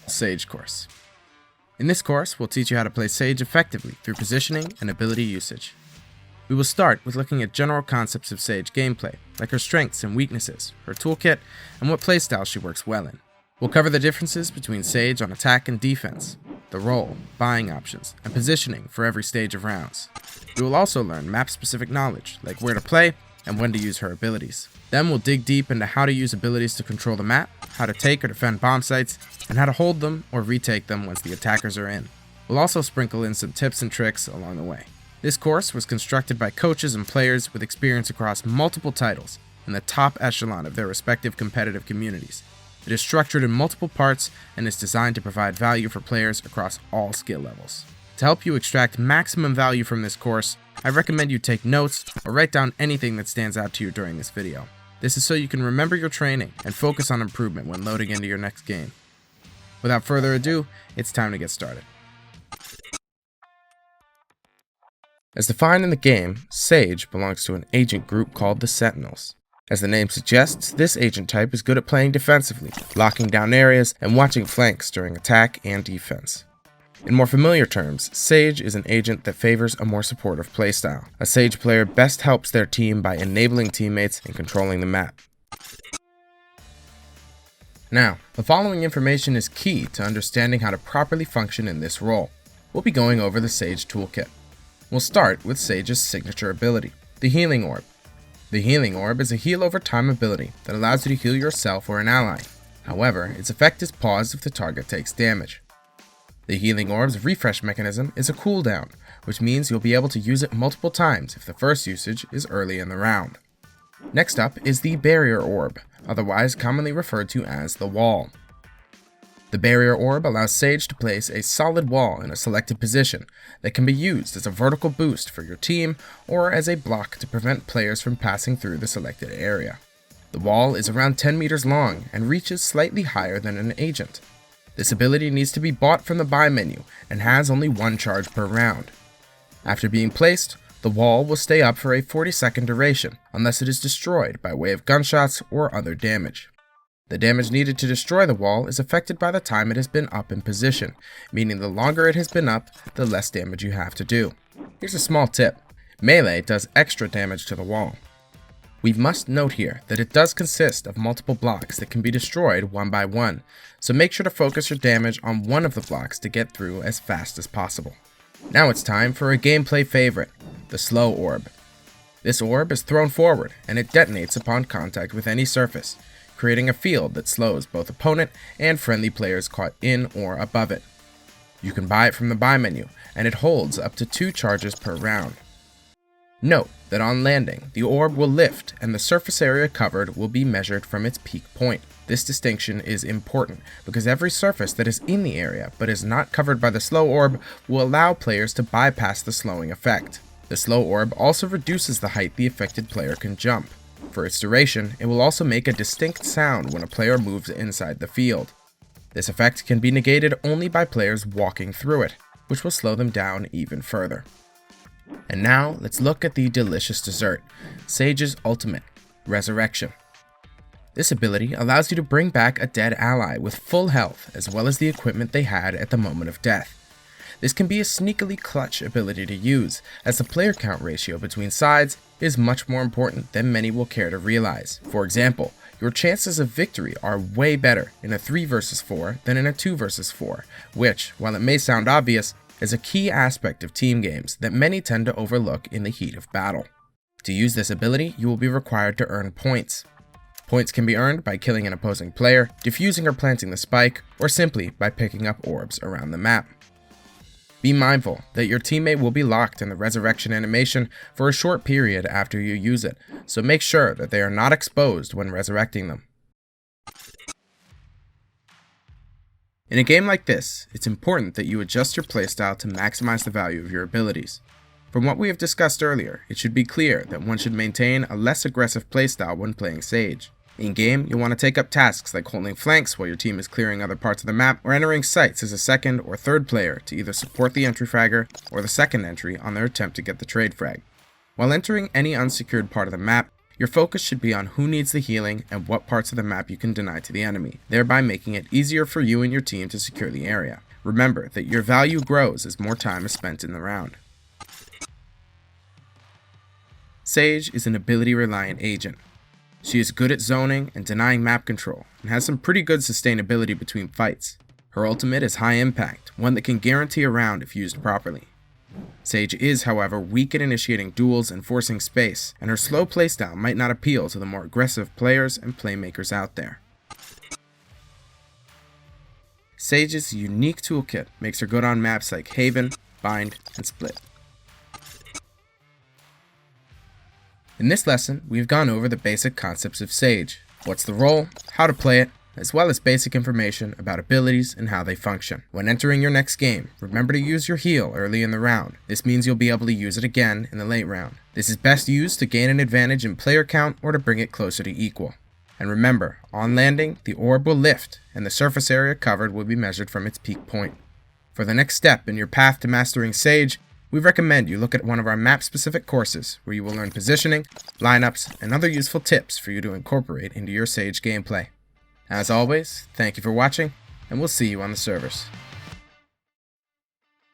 Sage course. In this course, we'll teach you how to play Sage effectively through positioning and ability usage. We will start with looking at general concepts of Sage gameplay, like her strengths and weaknesses, her toolkit, and what playstyle she works well in. We'll cover the differences between Sage on attack and defense, the role, buying options, and positioning for every stage of rounds. We will also learn map-specific knowledge, like where to play and when to use her abilities. Then we'll dig deep into how to use abilities to control the map, how to take or defend bomb sites, and how to hold them or retake them once the attackers are in. We'll also sprinkle in some tips and tricks along the way. This course was constructed by coaches and players with experience across multiple titles in the top echelon of their respective competitive communities. It is structured in multiple parts and is designed to provide value for players across all skill levels. To help you extract maximum value from this course, I recommend you take notes or write down anything that stands out to you during this video. This is so you can remember your training and focus on improvement when loading into your next game. Without further ado, it's time to get started. As defined in the game, Sage belongs to an agent group called the Sentinels. As the name suggests, this agent type is good at playing defensively, locking down areas, and watching flanks during attack and defense. In more familiar terms, Sage is an agent that favors a more supportive playstyle. A Sage player best helps their team by enabling teammates and controlling the map. Now, the following information is key to understanding how to properly function in this role. We'll be going over the Sage Toolkit. We'll start with Sage's signature ability, the Healing Orb. The Healing Orb is a heal over time ability that allows you to heal yourself or an ally. However, its effect is paused if the target takes damage. The Healing Orb's refresh mechanism is a cooldown, which means you'll be able to use it multiple times if the first usage is early in the round. Next up is the Barrier Orb, otherwise commonly referred to as the Wall. The Barrier Orb allows Sage to place a solid wall in a selected position that can be used as a vertical boost for your team or as a block to prevent players from passing through the selected area. The wall is around 10 meters long and reaches slightly higher than an agent. This ability needs to be bought from the buy menu and has only one charge per round. After being placed, the wall will stay up for a 40-second duration unless it is destroyed by way of gunshots or other damage. The damage needed to destroy the wall is affected by the time it has been up in position, meaning the longer it has been up, the less damage you have to do. Here's a small tip. Melee does extra damage to the wall. We must note here that it does consist of multiple blocks that can be destroyed one by one, so make sure to focus your damage on one of the blocks to get through as fast as possible. Now it's time for a gameplay favorite, the Slow Orb. This orb is thrown forward and it detonates upon contact with any surface, creating a field that slows both opponent and friendly players caught in or above it. You can buy it from the buy menu, and it holds up to 2 charges per round. Note that on landing, the orb will lift and the surface area covered will be measured from its peak point. This distinction is important because every surface that is in the area but is not covered by the slow orb will allow players to bypass the slowing effect. The slow orb also reduces the height the affected player can jump. For its duration, it will also make a distinct sound when a player moves inside the field. This effect can be negated only by players walking through it, which will slow them down even further. And now, let's look at the delicious dessert, Sage's ultimate, Resurrection. This ability allows you to bring back a dead ally with full health as well as the equipment they had at the moment of death. This can be a sneakily clutch ability to use, as the player count ratio between sides is much more important than many will care to realize. For example, your chances of victory are way better in a 3 vs 4 than in a 2 vs 4, which, while it may sound obvious, is a key aspect of team games that many tend to overlook in the heat of battle. To use this ability, you will be required to earn points. Points can be earned by killing an opposing player, defusing or planting the spike, or simply by picking up orbs around the map. Be mindful that your teammate will be locked in the resurrection animation for a short period after you use it, so make sure that they are not exposed when resurrecting them. In a game like this, it's important that you adjust your playstyle to maximize the value of your abilities. From what we have discussed earlier, it should be clear that one should maintain a less aggressive playstyle when playing Sage. In game, you'll want to take up tasks like holding flanks while your team is clearing other parts of the map, or entering sites as a second or third player to either support the entry fragger or the second entry on their attempt to get the trade frag. While entering any unsecured part of the map, Your focus should be on who needs the healing and what parts of the map you can deny to the enemy, thereby making it easier for you and your team to secure the area. Remember that your value grows as more time is spent in the round. Sage is an ability-reliant agent. She is good at zoning and denying map control, and has some pretty good sustainability between fights. Her ultimate is high impact, one that can guarantee a round if used properly. Sage is, however, weak at initiating duels and forcing space, and her slow playstyle might not appeal to the more aggressive players and playmakers out there. Sage's unique toolkit makes her good on maps like Haven, Bind, and Split. In this lesson, we've gone over the basic concepts of Sage, what's the role, how to play it, as well as basic information about abilities and how they function. When entering your next game, remember to use your heal early in the round. This means you'll be able to use it again in the late round. This is best used to gain an advantage in player count or to bring it closer to equal. And remember, on landing, the orb will lift, and the surface area covered will be measured from its peak point. For the next step in your path to mastering Sage, we recommend you look at one of our map-specific courses where you will learn positioning, lineups, and other useful tips for you to incorporate into your Sage gameplay. As always, thank you for watching, and we'll see you on the servers.